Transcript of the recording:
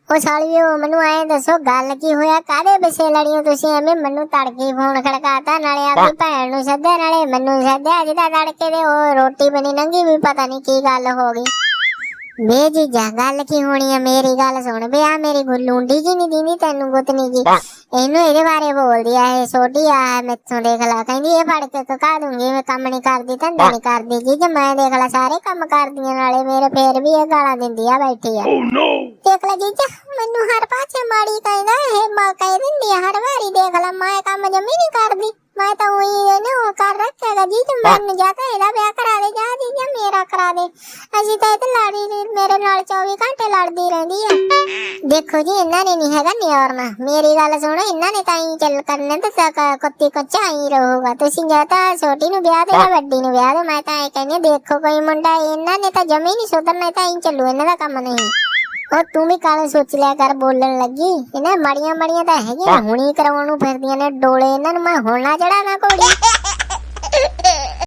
ਉਹ ਸਾਲੀਓ ਮੈਨੂੰ ਐਂ ਦੱਸੋ ਗੱਲ ਕੀ ਹੋਇਆ, ਕਾਹਦੇ ਪਿੱਛੇ ਲੜੀਓ ਤੁਸੀਂ ਐਵੇਂ? ਮੈਨੂੰ ਤੜਕੇ ਫੋਨ ਖੜਕਾਤਾ, ਨਾਲੇ ਆਪਣੀ ਭੈਣ ਨੂੰ ਸੱਦਿਆ ਨਾਲੇ ਮੈਨੂੰ ਸੱਦਿਆ। ਅੱਜ ਤਾਂ ਤੜਕੇ ਦੇ ਉਹ ਰੋਟੀ ਬਣੀ ਲੰਗੀ ਵੀ ਪਤਾ ਨਹੀਂ ਕੀ ਗੱਲ ਹੋ ਗਈ। ਵੇ ਜੀਜਾ ਗੱਲ ਕੀ ਹੋਣੀ ਆ, ਮੇਰੀ ਗੱਲ ਸੁਣ ਵੇ। ਆ ਮੇਰੀ ਲੂੰਡੀ ਜੀ ਨਹੀਂ ਦੀਦੀ ਤੈਨੂੰ ਗੁੱਤਨੀ ਜੀ, ਇਹਨੂੰ ਇਹਦੇ ਬਾਰੇ ਬੋਲਦੀ ਆ ਇਹ ਛੋਟੀ ਆ ਮੈਥੋਂ। ਦੇਖ ਲਾ ਕਹਿੰਦੀ ਇਹ ਫੜ ਕੇ ਕਕਾ ਦੂੰਗੀ, ਮੈਂ ਕੰਮ ਨਹੀਂ ਕਰਦੀ ਧੰਦਾ ਨਹੀਂ ਕਰਦੀ ਜੀ। ਜੇ ਮੈਂ ਦੇਖ ਲਾ ਸਾਰੇ ਕੰਮ ਕਰਦੀਆਂ ਨਾਲੇ ਮੇਰੇ, ਫੇਰ ਵੀ ਇਹ ਗਾਲਾਂ ਦਿੰਦੀ ਆ ਬੈਠੀ ਆ। ਦੇਖ ਲਾ ਜੀਜਾ ਮੈਨੂੰ ਹਰ ਪਾਸੇ ਮਾੜੀ ਕਹਿੰਦਾ ਇਹ, ਮਾਂ ਕਹਿ ਦਿੰਦੀ ਆ ਹਰ ਵਾਰੀ। ਦੇਖ ਲਾ ਮੈਂ ਕੰਮ ਜਮੀ ਨਹੀਂ ਕਰਦੀ, ਮੈਂ ਤਾਂ ਉਹੀ ਇਹਨੇ ਉਹ ਕਰ ਰੱਖਿਆਗਾ ਜੀ। ਤੇ ਮਨ ਜਾ ਕੇ ਇਹਦਾ ਵਿਆਹ ਕਰਾ ਦੇ, ਜਾ ਜੀ ਜਾਂ ਮੇਰਾ ਕਰਾ ਦੇ। ਅਸੀਂ ਤਾਂ ਇਹ ਤੇ ਲੜੀ ਮੇਰੇ ਨਾਲ 24 ਘੰਟੇ ਲੜਦੀ ਰਹਿੰਦੀ ਆ। ਦੇਖੋ ਜੀ ਇਹਨਾਂ ਨੇ ਨਹੀਂ ਹੈਗਾ ਨਿਆਰਨਾ, ਮੇਰੀ ਗੱਲ ਸੁਣੋ। ਇਹਨਾਂ ਨੇ ਤਾਂ ਹੀ ਚੱਲ ਕਰਨੇ ਤੇ ਕੁੱਤੀ ਕੱਚਾ ਹੀ ਰਹੂਗਾ। ਤੁਸੀਂ ਜਾਂ ਤਾਂ ਛੋਟੀ ਨੂੰ ਵਿਆਹ ਦੇ ਜਾਂ ਵੱਡੀ ਨੂੰ ਵਿਆਹ ਦੇ। ਮੈਂ ਤਾਂ ਇਹ ਕਹਿੰਦੀ ਦੇਖੋ ਕੋਈ ਮੁੰਡਾ, ਇਹਨਾਂ ਨੇ ਤਾਂ ਜਮੇ ਨਹੀਂ ਸੁਧਰਨਾ, ਤਾਂ ਹੀ ਚੱਲੂ ਇਹਨਾਂ ਦਾ ਕੰਮ ਨਹੀਂ। ਉਹ ਤੂੰ ਵੀ ਕਾਲੇ ਸੋਚ ਲਿਆ ਕਰ ਬੋਲਣ ਲੱਗੀ। ਇਹਨਾਂ ਮਾੜੀਆਂ ਤਾਂ ਹੈਗੀਆਂ, ਹੁਣੀ ਕਰਾਉਣ ਨੂੰ ਫਿਰਦੀਆਂ ਨੇ ਡੋਲੇ। ਇਹਨਾਂ ਨੂੰ ਮੈਂ ਹੁਣ ਨਾ ਚੜਾ ਨਾ ਘੋੜੀ।